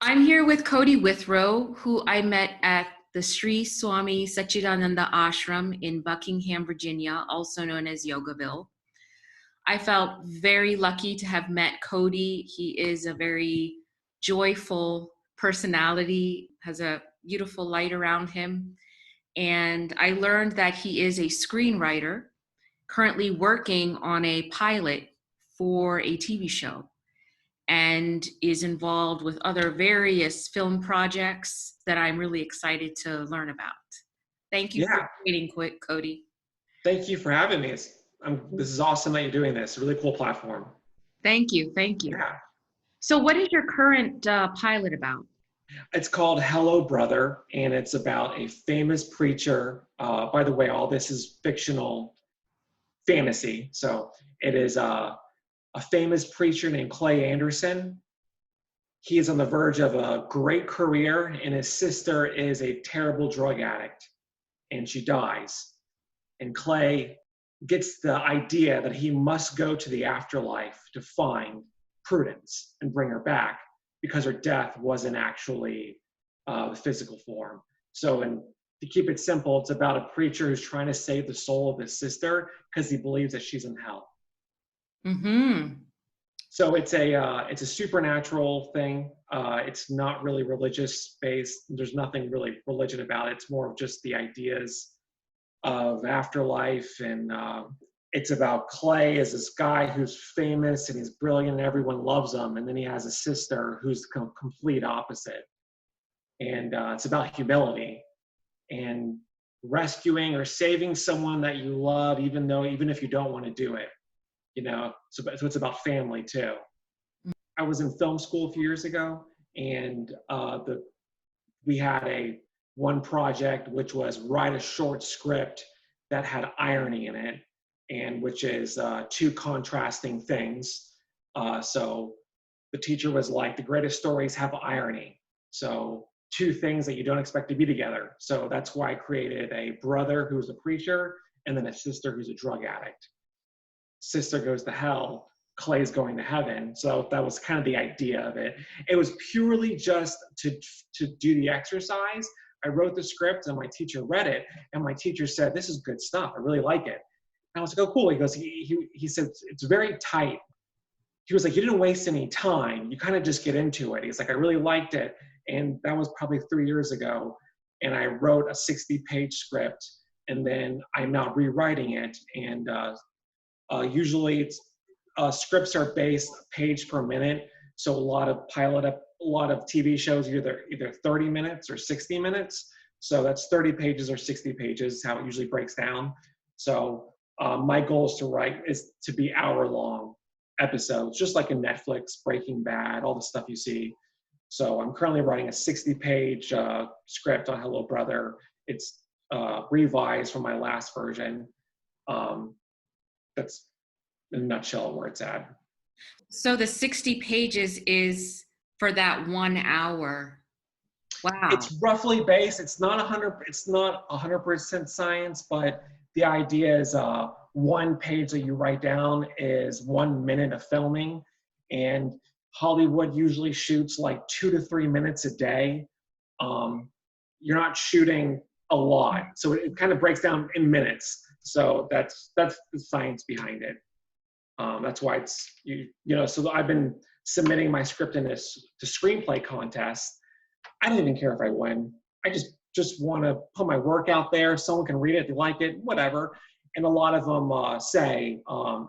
I'm here with Cody Withrow, who I met at the Sri Swami Satchidananda Ashram in Buckingham, Virginia, also known as Yogaville. I felt very lucky to have met Cody. He is a very joyful personality, has a beautiful light around him. And I learned that he is a screenwriter currently working on a pilot for a TV show, and is involved with other various film projects that I'm really excited to learn about. Thank you for Yeah, waiting quick, Cody. thank you for having me. This is awesome that you're doing this. Really cool platform. Thank you. Thank you. Yeah, So, what is your current pilot about? it's called Hello Brother, and it's about a famous preacher. By the way, all this is fictional fantasy. So it is a famous preacher named Clay Anderson. He is on the verge of a great career, and his sister is a terrible drug addict, and she dies. And Clay gets the idea that he must go to the afterlife to find Prudence and bring her back because her death wasn't actually the physical form. So, and to keep it simple, it's about a preacher who's trying to save the soul of his sister because he believes that she's in hell. Mm-hmm. So it's a supernatural thing. It's not really religious based. There's nothing really religion about it. It's more of just the ideas of afterlife, and it's about Clay as this guy who's famous and he's brilliant and everyone loves him, and then he has a sister who's the complete opposite, and it's about humility and rescuing or saving someone that you love, even if you don't want to do it, so it's about family too. I was in film school a few years ago, and we had one project which was write a short script that had irony in it, and which is two contrasting things. So the teacher was like, the greatest stories have irony. So two things that you don't expect to be together. So that's why I created a brother who's a preacher and then a sister who's a drug addict. Sister goes to hell, Clay's going to heaven. So that was kind of the idea of it. It was purely just to do the exercise. I wrote the script and my teacher read it, and my teacher said, "This is good stuff. I really like it." And I was like, "Oh, cool." He goes, he said, "It's very tight." He was like, "You didn't waste any time. You kind of just get into it." He's like, "I really liked it." And that was probably 3 years ago. And I wrote a 60-page script, and then I'm now rewriting it. And usually scripts are based page per minute. So a lot of TV shows either 30 minutes or 60 minutes. So that's 30 pages or 60 pages, how it usually breaks down. So my goal is to be hour-long episodes, just like in Netflix, Breaking Bad, all the stuff you see. So I'm currently writing a 60-page script on Hello Brother. It's revised from my last version. That's in a nutshell where it's at. So the 60 pages is for that 1 hour. Wow. It's roughly based. It's not 100% science, but the idea is one page that you write down is 1 minute of filming, and Hollywood usually shoots like 2 to 3 minutes a day. You're not shooting a lot, so it kind of breaks down in minutes. So that's the science behind it. That's why it's So I've been submitting my script in this to screenplay contest. I don't even care if I win. I just want to put my work out there. Someone can read it, they like it, whatever. And a lot of them say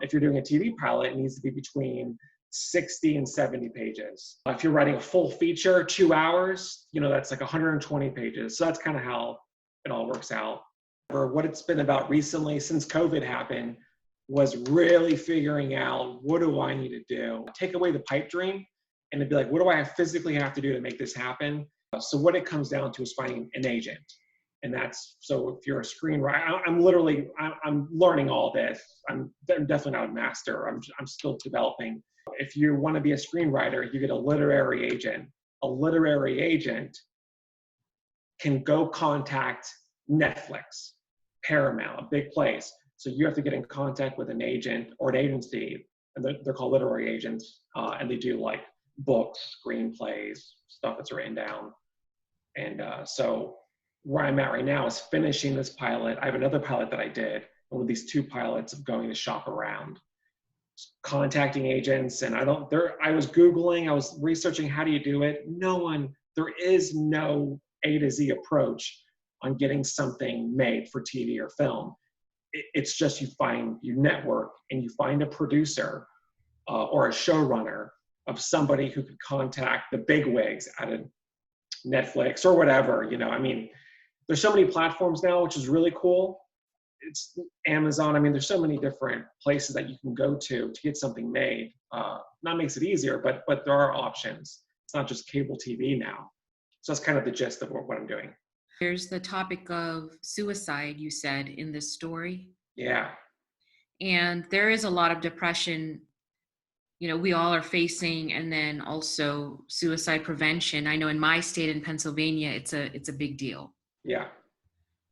if you're doing a TV pilot, it needs to be between 60 and 70 pages. If you're writing a full feature, 2 hours, that's like 120 pages. So that's kind of how it all works out. Or what it's been about recently since COVID happened was really figuring out, what do I need to do? Take away the pipe dream and it'd be like, what do I physically have to do to make this happen? So what it comes down to is finding an agent. And so if you're a screenwriter, I'm learning all this. I'm definitely not a master. I'm still developing. If you want to be a screenwriter, you get a literary agent. A literary agent can go contact Netflix, Paramount, a big place. So you have to get in contact with an agent or an agency, and they're called literary agents, and they do like books, screenplays, stuff that's written down. And so where I'm at right now is finishing this pilot. I have another pilot that I did, and with these 2 pilots of going to shop around, contacting agents. And I was Googling, I was researching, how do you do it? There is no A to Z approach on getting something made for TV or film. It's just you network and you find a producer or a showrunner of somebody who could contact the bigwigs at a Netflix or whatever. I mean, there's so many platforms now, which is really cool. It's Amazon. I mean, there's so many different places that you can go to get something made. That makes it easier, but there are options. It's not just cable TV now. So that's kind of the gist of what I'm doing. There's the topic of suicide, you said, in this story. Yeah. And there is a lot of depression, we all are facing, and then also suicide prevention. I know in my state, in Pennsylvania, it's a big deal. Yeah.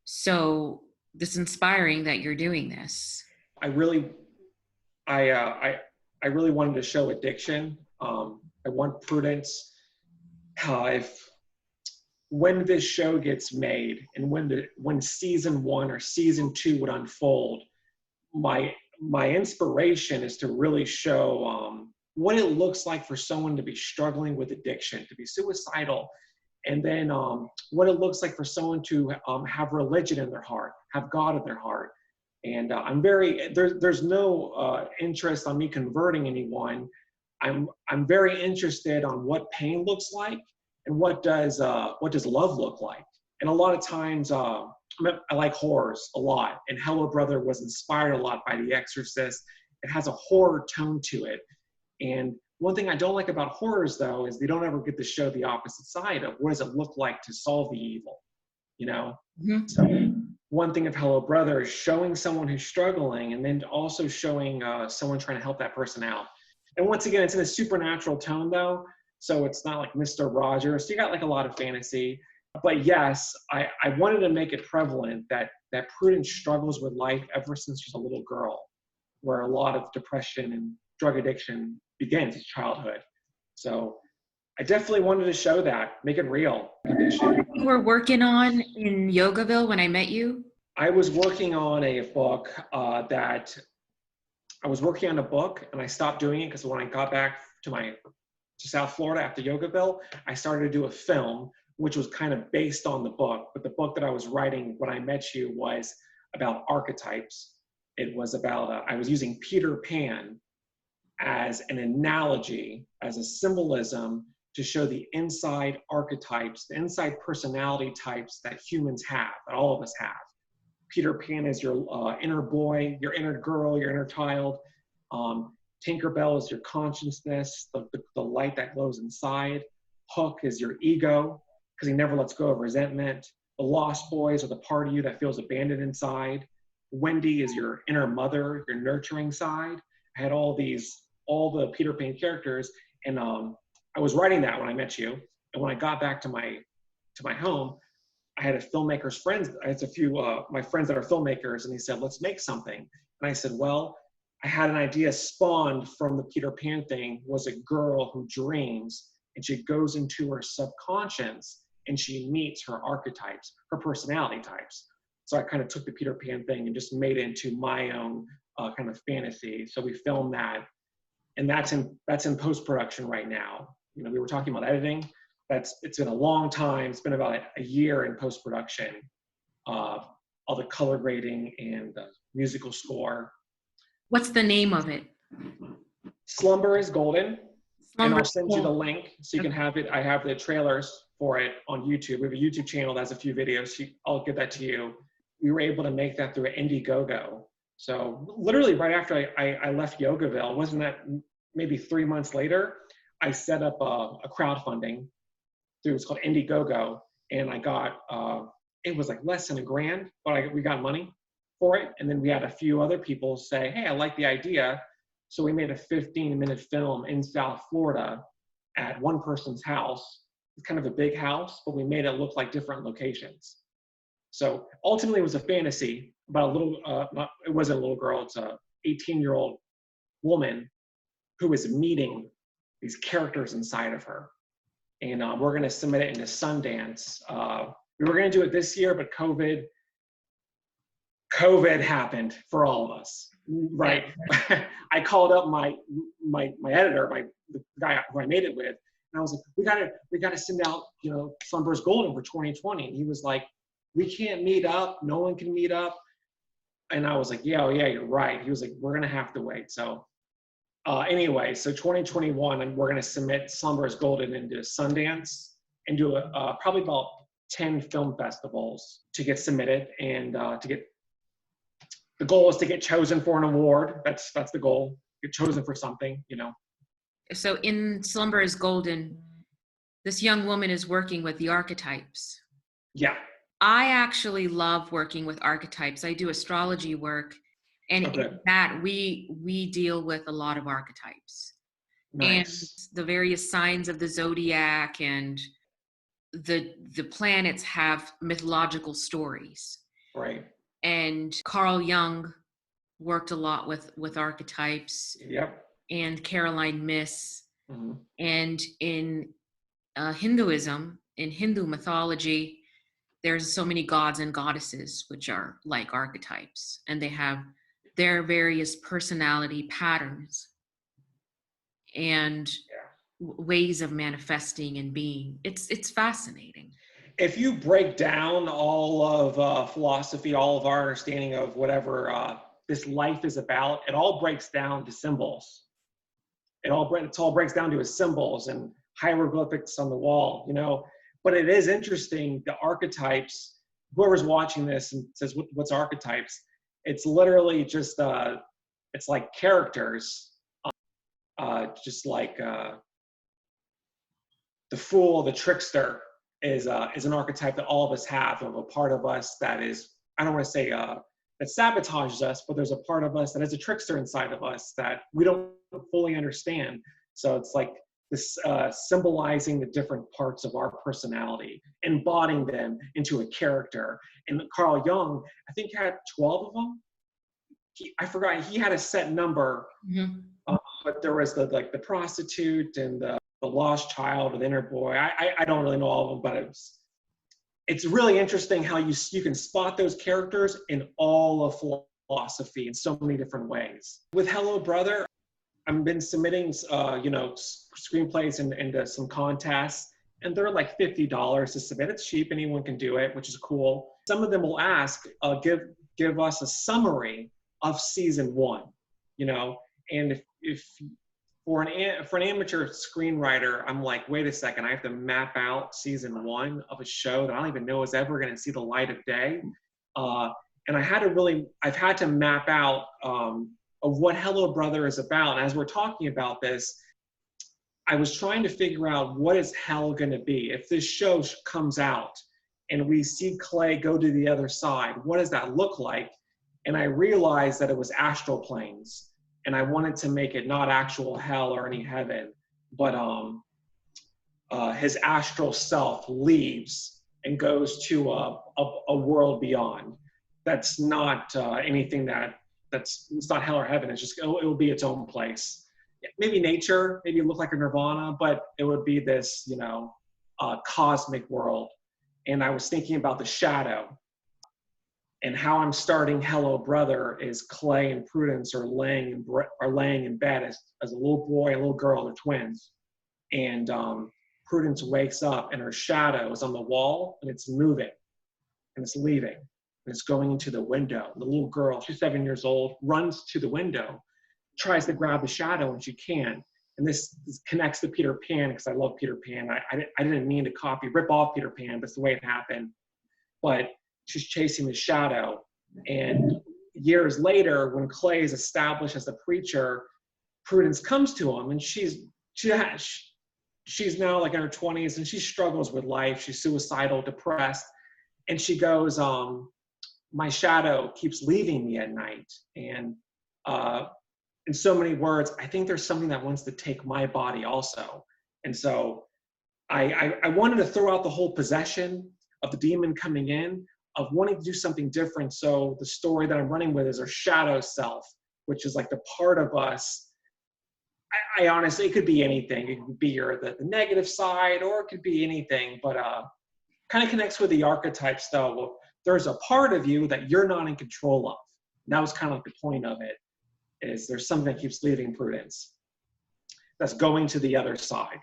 So it's inspiring that you're doing this. I really wanted to show addiction. I want Prudence. When this show gets made, and when season 1 or season 2 would unfold, my inspiration is to really show what it looks like for someone to be struggling with addiction, to be suicidal, and then what it looks like for someone to have religion in their heart, have God in their heart. And there's no interest on me converting anyone. I'm very interested on what pain looks like and what does love look like. And a lot of times, I like horrors a lot, and Hello Brother was inspired a lot by The Exorcist. It has a horror tone to it. And one thing I don't like about horrors, though, is they don't ever get to show the opposite side of what does it look like to solve the evil, Mm-hmm. So one thing of Hello Brother is showing someone who's struggling, and then also showing someone trying to help that person out. And once again, it's in a supernatural tone, though, so it's not like Mr. Rogers. So you got like a lot of fantasy. But yes, I wanted to make it prevalent that Prudence struggles with life ever since she's a little girl, where a lot of depression and drug addiction begins in childhood. So I definitely wanted to show that, make it real. You were working on in Yogaville when I met you? I was working on a book and I stopped doing it because when I got back to South Florida after Yogaville, I started to do a film, which was kind of based on the book. But the book that I was writing when I met you was about archetypes. It was about, I was using Peter Pan as an analogy, as a symbolism to show the inside archetypes, the inside personality types that humans have, that all of us have. Peter Pan is your inner boy, your inner girl, your inner child. Tinkerbell is your consciousness, the light that glows inside. Hook is your ego, because he never lets go of resentment. The Lost Boys are the part of you that feels abandoned inside. Wendy is your inner mother, your nurturing side. I had all the Peter Pan characters, and I was writing that when I met you. And when I got back to my home, I had a filmmaker's friends. I had a few my friends that are filmmakers, and they said, "Let's make something." And I said, "Well, I had an idea spawned from the Peter Pan thing. Was a girl who dreams, and she goes into her subconscious, and she meets her archetypes, her personality types." So I kind of took the Peter Pan thing and just made it into my own kind of fantasy. So we filmed that, and that's in post-production right now. We were talking about editing. It's been a long time. It's been about a year in post-production. All the color grading and the musical score. What's the name of it? Slumber is Golden. And I'll send you the Golden. link so you can have it. I have the trailers for it on YouTube. We have a YouTube channel that has a few videos. I'll get that to you. We were able to make that through Indiegogo. So literally right after I left Yogaville, wasn't that maybe 3 months later, I set up a crowdfunding through, it's called Indiegogo. And I got, it was like less than $1,000, but we got money for it. And then we had a few other people say, "Hey, I like the idea." So we made a 15-minute film in South Florida at one person's house. It's kind of a big house, but we made it look like different locations. So ultimately it was a fantasy about a little, it wasn't a little girl, it's a 18-year-old woman who is meeting these characters inside of her. And we're going to submit it into Sundance. We were going to do it this year, but COVID happened for all of us, right? I called up my editor, the guy who I made it with, and I was like, we gotta send out, Slumber's Golden for 2020. And he was like, we can't meet up. No one can meet up. And I was like, yeah, you're right. He was like, we're gonna have to wait. So anyway, so 2021, and we're gonna submit Slumber's Golden into Sundance and do probably about 10 film festivals to get submitted, and the goal is to get chosen for an award. That's the goal. Get chosen for something, So in Slumber is Golden, this young woman is working with the archetypes. Yeah. I actually love working with archetypes. I do astrology work, and in that we deal with a lot of archetypes. Nice. And the various signs of the zodiac and the planets have mythological stories. Right. And Carl Jung worked a lot with archetypes. Yep. And Caroline Myss. Mm-hmm. And in Hinduism, in Hindu mythology, there's so many gods and goddesses which are like archetypes, and they have their various personality patterns and ways of manifesting and being. It's fascinating. If you break down all of philosophy, all of our understanding of whatever this life is about, it all breaks down to symbols. It all breaks down to his symbols and hieroglyphics on the wall, But it is interesting, the archetypes. Whoever's watching this and says, "What's archetypes?" It's literally just it's like characters, just like the fool, the trickster is an archetype that all of us have, of a part of us that is, I don't want to say that sabotages us, but there's a part of us that is a trickster inside of us that we don't fully understand. So it's like this symbolizing the different parts of our personality, embodying them into a character. And Carl Jung, I think, had 12 of them. I forgot, he had a set number, but there was the prostitute and the lost child or the inner boy. I don't really know all of them, but it's really interesting how you can spot those characters in all of philosophy in so many different ways. With Hello Brother, I've been submitting, screenplays into some contests, and they're like $50 to submit. It's cheap, anyone can do it, which is cool. Some of them will ask, give us a summary of season 1, and if for an amateur screenwriter, I'm like, wait a second, I have to map out season 1 of a show that I don't even know is ever going to see the light of day, and I've had to map out of what Hello Brother is about. And as we're talking about this, I was trying to figure out, what is hell going to be? If this show comes out and we see Clay go to the other side, what does that look like? And I realized that it was astral planes. And I wanted to make it not actual hell or any heaven, but his astral self leaves and goes to a world beyond. That's not anything it's not hell or heaven. It's just, it will be its own place. Maybe nature, maybe look like a nirvana, but it would be this, cosmic world. And I was thinking about the shadow, and how I'm starting Hello Brother is Clay and Prudence are laying in bed as a little boy and a little girl. They're twins. And Prudence wakes up and her shadow is on the wall, and it's moving and it's leaving. And it's going into the window. The little girl, she's 7 years old, runs to the window, tries to grab the shadow, and she can. And this connects to Peter Pan, because I love Peter Pan. I didn't mean to rip off Peter Pan, but it's the way it happened. But she's chasing the shadow. And years later, when Clay is established as a preacher, Prudence comes to him, and she's now like in her 20s, and she struggles with life. She's suicidal, depressed. And she goes, my shadow keeps leaving me at night. And in so many words, I think there's something that wants to take my body also. And so I wanted to throw out the whole possession of the demon coming in, of wanting to do something different. So the story that I'm running with is our shadow self, which is like the part of us I honestly, it could be anything. It could be the negative side, or it could be anything, but kind of connects with the archetype stuff. Well, there's a part of you that you're not in control of. And that was kind of like the point of it, is there's something that keeps leaving Prudence that's going to the other side.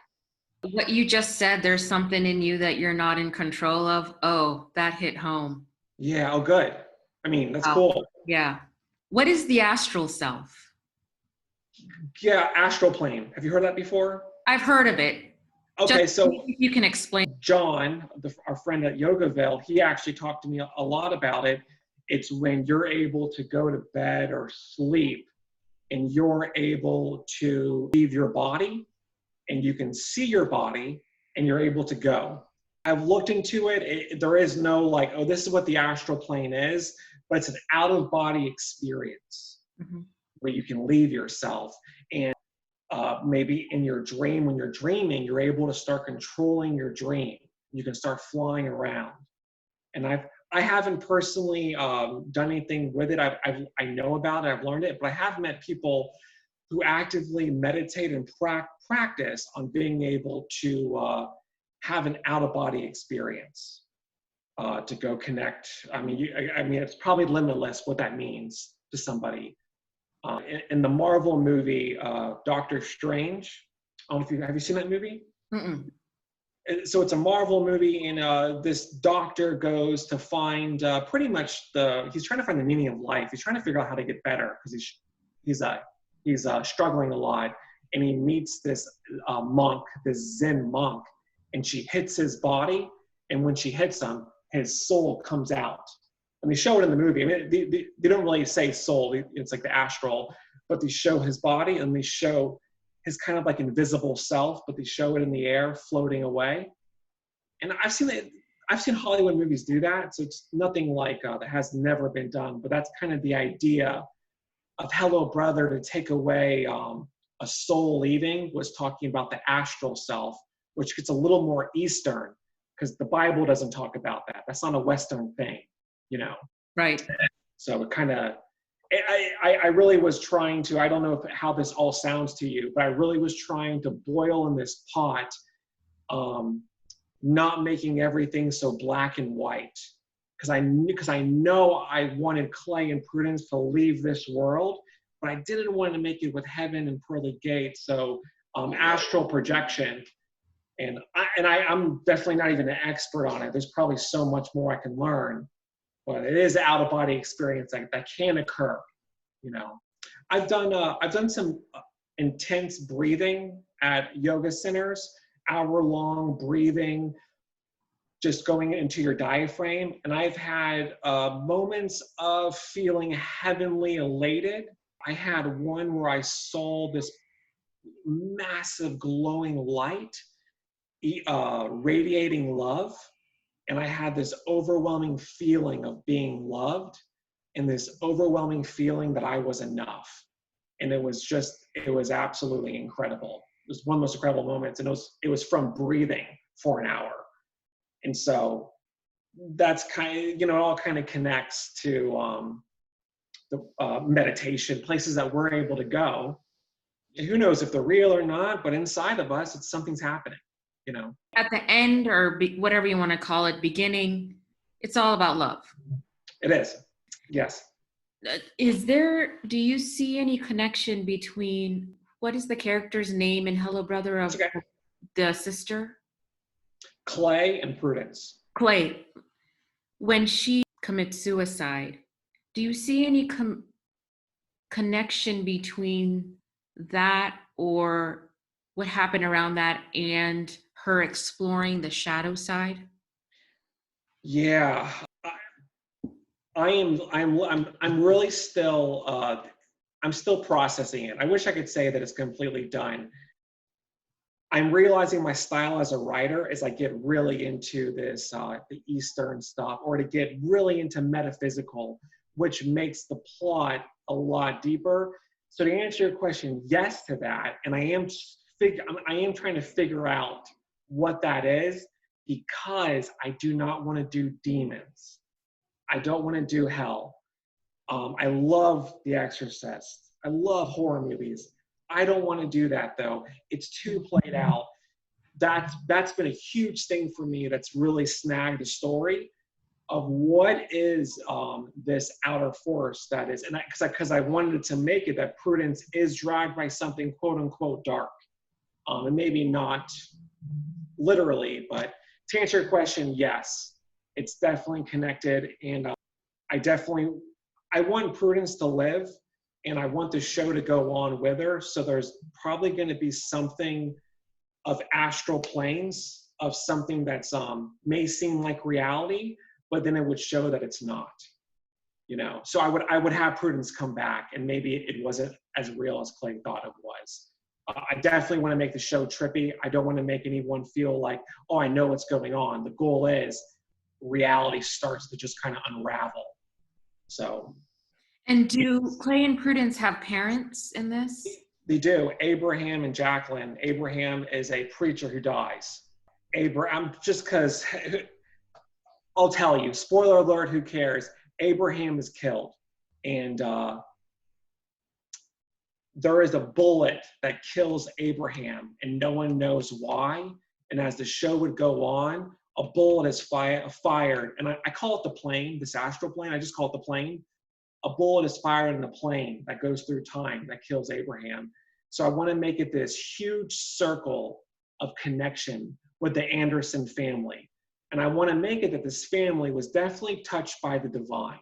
What you just said, there's something in you that you're not in control of. Oh, that hit home. Yeah, oh, good. I mean, that's Wow. cool. Yeah. What is the astral self? Yeah, astral plane. Have you heard that before? I've heard of it. Okay, Just so you can explain. John, our friend at Yogaville, he actually talked to me a lot about it. It's when you're able to go to bed or sleep and you're able to leave your body and you can see your body and you're able to go. I've looked into it. There is no like, oh, this is what the astral plane is, but it's an out-of-body experience where you can leave yourself. And maybe in your dream, when you're dreaming, you're able to start controlling your dream. You can start flying around. And I haven't personally done anything with it. I know about it, I've learned it, but I have met people who actively meditate and practice on being able to have an out-of-body experience, to go connect. I mean, it's probably limitless what that means to somebody. In the Marvel movie, Doctor Strange, I don't know if have you seen that movie? Mm-mm. So it's a Marvel movie, and this doctor goes to find pretty much he's trying to find the meaning of life. He's trying to figure out how to get better because he's struggling a lot, and he meets this monk, this Zen monk, and she hits his body, and when she hits him, his soul comes out. And they show it in the movie. I mean, they don't really say soul, it's like the astral, but they show his body and they show his kind of like invisible self, but they show it in the air floating away. And I've seen Hollywood movies do that, so it's nothing like that has never been done, but that's kind of the idea of Hello Brother, to take away a soul leaving, was talking about the astral self, which gets a little more Eastern, because the Bible doesn't talk about that. That's not a Western thing, you know? Right. So it kind of, I really was trying to, I don't know how this all sounds to you, but I really was trying to boil in this pot, not making everything so black and white. Because I know I wanted Clay and Prudence to leave this world, but I didn't want to make it with heaven and pearly gates. So astral projection, and I'm definitely not even an expert on it. There's probably so much more I can learn, but it is out of body experience that can occur. You know, I've done some intense breathing at yoga centers, hour-long breathing, just going into your diaphragm. And I've had moments of feeling heavenly elated. I had one where I saw this massive glowing light, radiating love. And I had this overwhelming feeling of being loved and this overwhelming feeling that I was enough. And it was absolutely incredible. It was one of the most incredible moments. And it was from breathing for an hour. And so that's kind of, it all kind of connects to the meditation, places that we're able to go. And who knows if they're real or not, but inside of us, something's happening, At the end, or whatever you want to call it, beginning, it's all about love. It is, yes. Do you see any connection between, what is the character's name in Hello Brother of the sister? Clay and Prudence. Clay. When she commits suicide, do you see any connection between that, or what happened around that, and her exploring the shadow side? Yeah, I'm really still I'm still processing it. I wish I could say that it's completely done. I'm realizing my style as a writer as I get really into this the Eastern stuff, or to get really into metaphysical, which makes the plot a lot deeper. So to answer your question, yes to that, and I am trying to figure out what that is, because I do not want to do demons. I don't want to do hell. I love The Exorcist. I love horror movies. I don't want to do that though. It's too played out. That's been a huge thing for me. That's really snagged the story of what is this outer force that is, and because I wanted to make it that Prudence is dragged by something quote unquote dark, and maybe not literally, but to answer your question, yes, it's definitely connected, and I want Prudence to live, and I want the show to go on with her. So there's probably going to be something of astral planes, of something that's may seem like reality, but then it would show that it's not. You know, so I would have Prudence come back, and maybe it wasn't as real as Clay thought it was. I definitely want to make the show trippy. I don't want to make anyone feel like, oh, I know what's going on. The goal is reality starts to just kind of unravel. So. And do Clay and Prudence have parents in this? They do. Abraham and Jacqueline. Abraham is a preacher who dies. Abraham, just because, I'll tell you, spoiler alert, who cares? Abraham is killed. And there is a bullet that kills Abraham, and no one knows why. And as the show would go on, a bullet is fired. And I call it the plane, this astral plane. I just call it the plane. A bullet is fired in the plane that goes through time that kills Abraham. So I want to make it this huge circle of connection with the Anderson family. And I want to make it that this family was definitely touched by the divine.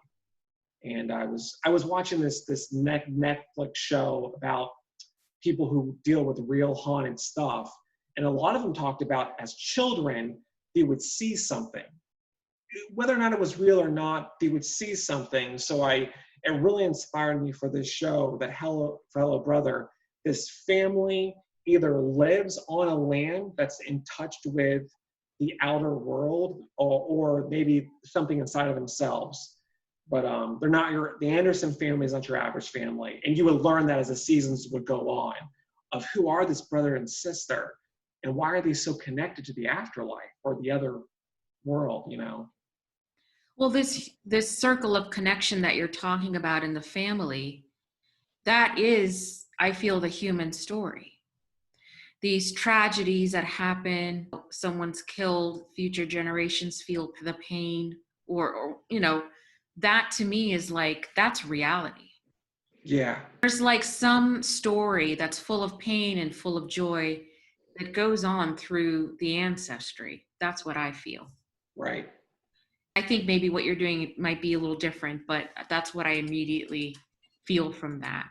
And I was watching this Netflix show about people who deal with real haunted stuff. And a lot of them talked about as children, they would see something. Whether or not it was real or not, they would see something. So it really inspired me for this show, that Hello Brother, this family either lives on a land that's in touch with the outer world, or maybe something inside of themselves. But they're not the Anderson family is not your average family. And you would learn that as the seasons would go on, of who are this brother and sister, and why are they so connected to the afterlife or the other world, you know? Well, this circle of connection that you're talking about in the family, that is, I feel, the human story. These tragedies that happen, someone's killed, future generations feel the pain, or you know, that to me is like, that's reality. Yeah. There's like some story that's full of pain and full of joy that goes on through the ancestry. That's what I feel. Right. I think maybe what you're doing might be a little different, but that's what I immediately feel from that.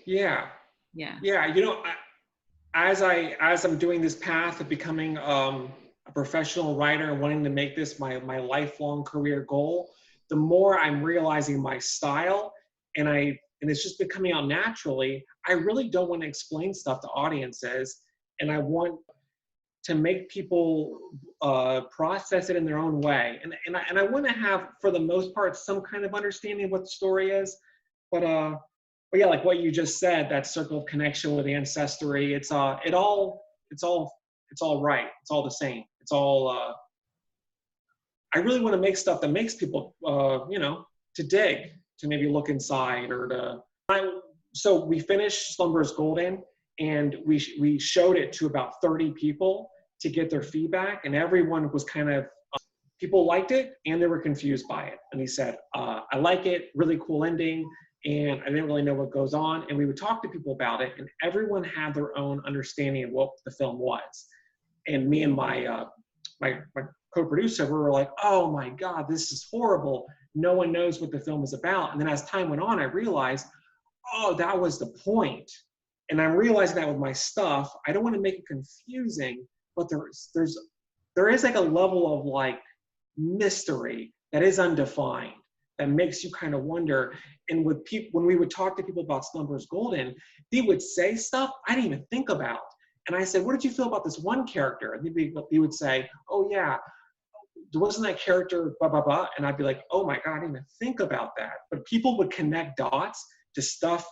Yeah. Yeah. Yeah. You know, as I'm doing this path of becoming a professional writer and wanting to make this my lifelong career goal, the more I'm realizing my style, and it's just been coming out naturally. I really don't want to explain stuff to audiences, and I want to make people process it in their own way. And I want to have, for the most part, some kind of understanding of what the story is. But yeah, like what you just said, that circle of connection with ancestry, it's all right. It's all the same. It's all. I really want to make stuff that makes people, to dig, to maybe look inside, or to. So we finished Slumber is Golden, and we showed it to about 30 people to get their feedback, and everyone was kind of, people liked it and they were confused by it. And he said, I like it, really cool ending, and I didn't really know what goes on. And we would talk to people about it, and everyone had their own understanding of what the film was. And me and my co-producer, we were like, oh my God, this is horrible. No one knows what the film is about. And then as time went on, I realized, oh, that was the point. And I'm realizing that with my stuff, I don't want to make it confusing, but there is like a level of like mystery that is undefined, that makes you kind of wonder. And with people, when we would talk to people about Slumber is Golden, they would say stuff I didn't even think about. And I said, what did you feel about this one character? And they would say, oh yeah, wasn't that character blah, blah, blah? And I'd be like, oh my God, I didn't even think about that. But people would connect dots to stuff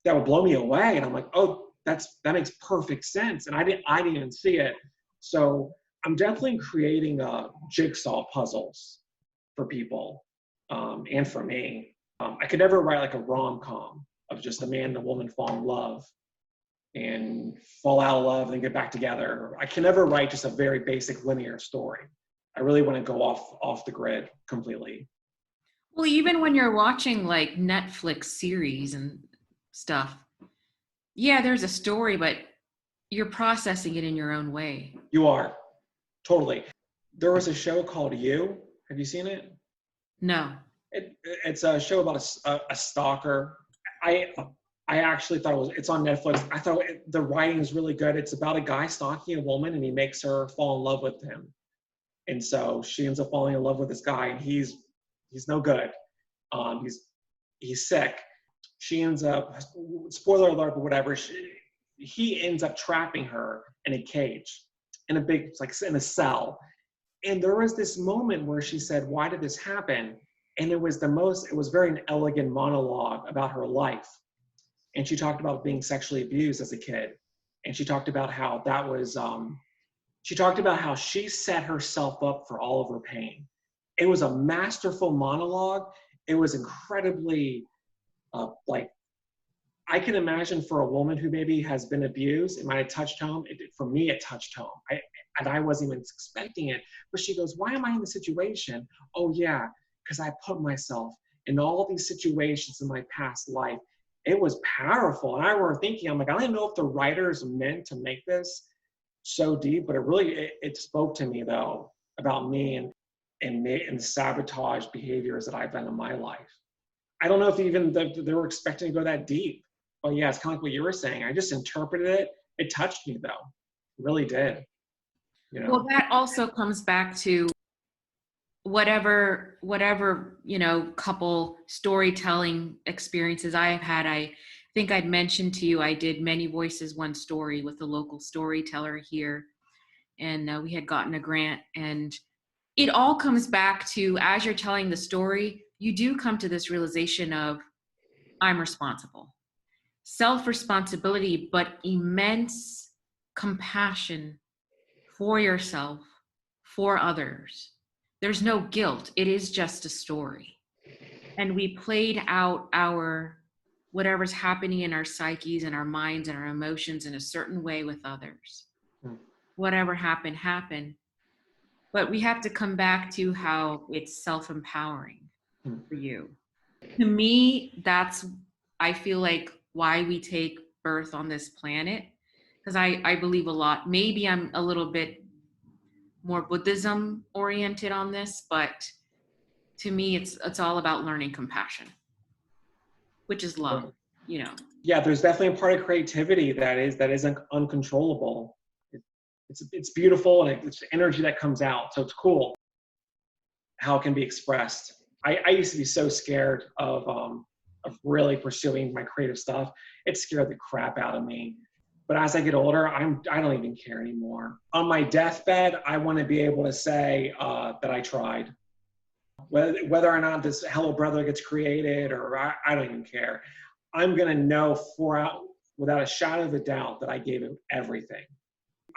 that would blow me away. And I'm like, oh, that makes perfect sense. And I didn't even see it. So I'm definitely creating jigsaw puzzles for people, and for me. I could never write like a rom-com of just a man and a woman fall in love. and fall out of love and then get back together. I can never write just a very basic linear story. I really want to go off the grid completely. Well, even when you're watching like Netflix series and stuff, yeah, there's a story, but you're processing it in your own way. You are, totally. There was a show called You. Have you seen it? No. It's a show about a stalker. I actually thought it's on Netflix. I thought the writing is really good. It's about a guy stalking a woman and he makes her fall in love with him. And so she ends up falling in love with this guy and he's no good. He's sick. She ends up, spoiler alert, but whatever, he ends up trapping her in a cage, in a big, like in a cell. And there was this moment where she said, "Why did this happen?" And it was very an elegant monologue about her life. And she talked about being sexually abused as a kid. And she talked about how she set herself up for all of her pain. It was a masterful monologue. It was incredibly, like, I can imagine for a woman who maybe has been abused, it might have touched home. For me, it touched home. I wasn't even expecting it. But she goes, "Why am I in this situation?" Oh, yeah, because I put myself in all these situations in my past life. It was powerful. And I remember thinking, I'm like, I don't even know if the writers meant to make this so deep, but it spoke to me, though, about me and the sabotage behaviors that I've done in my life. I don't know if even they were expecting to go that deep. Oh, yeah, it's kind of like what you were saying. I just interpreted it. It touched me, though. It really did. You know? Well, that also comes back to whatever, couple storytelling experiences I have had. I think I'd mentioned to you, I did Many Voices, One Story with a local storyteller here. And we had gotten a grant. And it all comes back to, as you're telling the story, you do come to this realization of, I'm responsible. Self-responsibility, but immense compassion for yourself, for others. There's no guilt. It is just a story. And we played out whatever's happening in our psyches and our minds and our emotions in a certain way with others. Whatever happened, happened. But we have to come back to how it's self-empowering for you. To me, I feel like why we take birth on this planet. Because I believe a lot. Maybe I'm a little bit more Buddhism oriented on this, but to me, it's all about learning compassion, which is love, you know. Yeah, there's definitely a part of creativity that isn't uncontrollable. It's beautiful and it's energy that comes out. So it's cool how it can be expressed. I used to be so scared of really pursuing my creative stuff. It scared the crap out of me. But as I get older, I don't even care anymore. On my deathbed, I want to be able to say that I tried. Whether or not this Hello Brother gets created, or I don't even care. I'm gonna know without a shadow of a doubt that I gave it everything.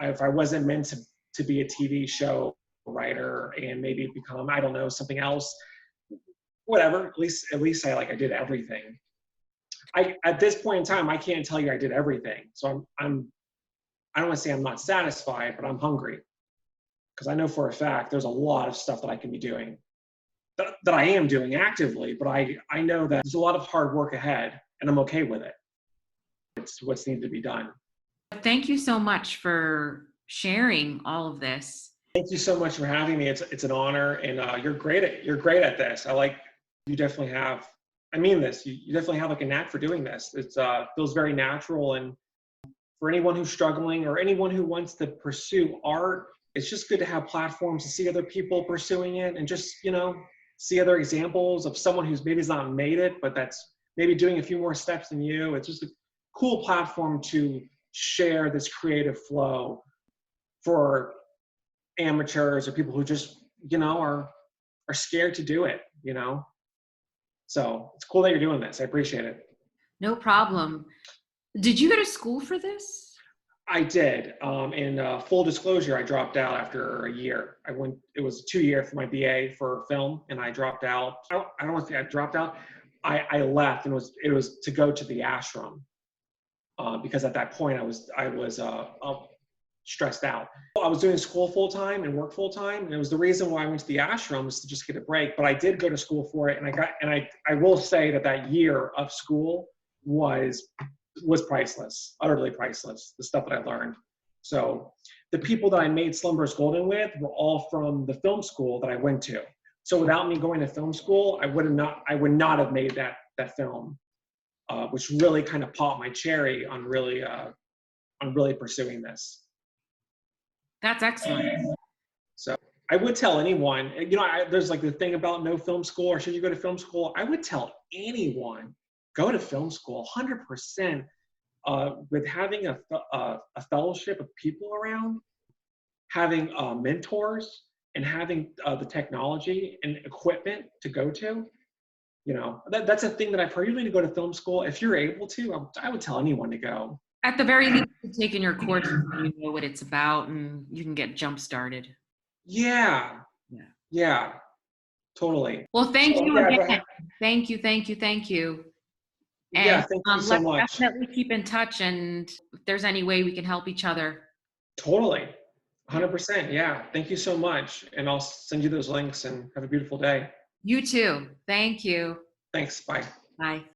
If I wasn't meant to be a TV show writer and maybe become, I don't know, something else, whatever. At least I did everything. At this point in time, I can't tell you I did everything. So I don't want to say I'm not satisfied, but I'm hungry because I know for a fact there's a lot of stuff that I can be doing that I am doing actively, but I know that there's a lot of hard work ahead and I'm okay with it. It's what's needed to be done. Thank you so much for sharing all of this. Thank you so much for having me. It's an honor, and you're great at this. You definitely have. I mean this. You definitely have like a knack for doing this. It feels very natural, and for anyone who's struggling or anyone who wants to pursue art, it's just good to have platforms to see other people pursuing it and just see other examples of someone who's maybe not made it, but that's maybe doing a few more steps than you. It's just a cool platform to share this creative flow for amateurs or people who just are scared to do it. So it's cool that you're doing this. I appreciate it. No problem. Did you go to school for this? I did. In full disclosure, I dropped out after a year. It was 2 years for my BA for film, and I dropped out. I don't want to say I dropped out. I left, and it was to go to the ashram. because at that point I was stressed out. I was doing school full time and work full time, and it was the reason why I went to the ashram, was to just get a break. But I did go to school for it, and I will say that year of school was priceless, utterly priceless. The stuff that I learned. So the people that I made Slumbers Golden with were all from the film school that I went to. So without me going to film school, I would not have made that film, which really kind of popped my cherry on really pursuing this. That's excellent. So I would tell anyone, there's like the thing about no film school, or should you go to film school? I would tell anyone, go to film school, 100%. With having a fellowship of people around, having mentors, and having the technology and equipment to go to, that's a thing that I've heard. You need to go to film school. If you're able to, I would tell anyone to go. At the very least, you've taken your course, you know what it's about, and you can get jump started. Yeah. Yeah. Totally. Well, thank you again. Thank you. And yeah, thank you so much. Let's definitely keep in touch, and if there's any way we can help each other. Totally. 100%. Yeah. Thank you so much. And I'll send you those links, and have a beautiful day. You too. Thank you. Thanks. Bye. Bye.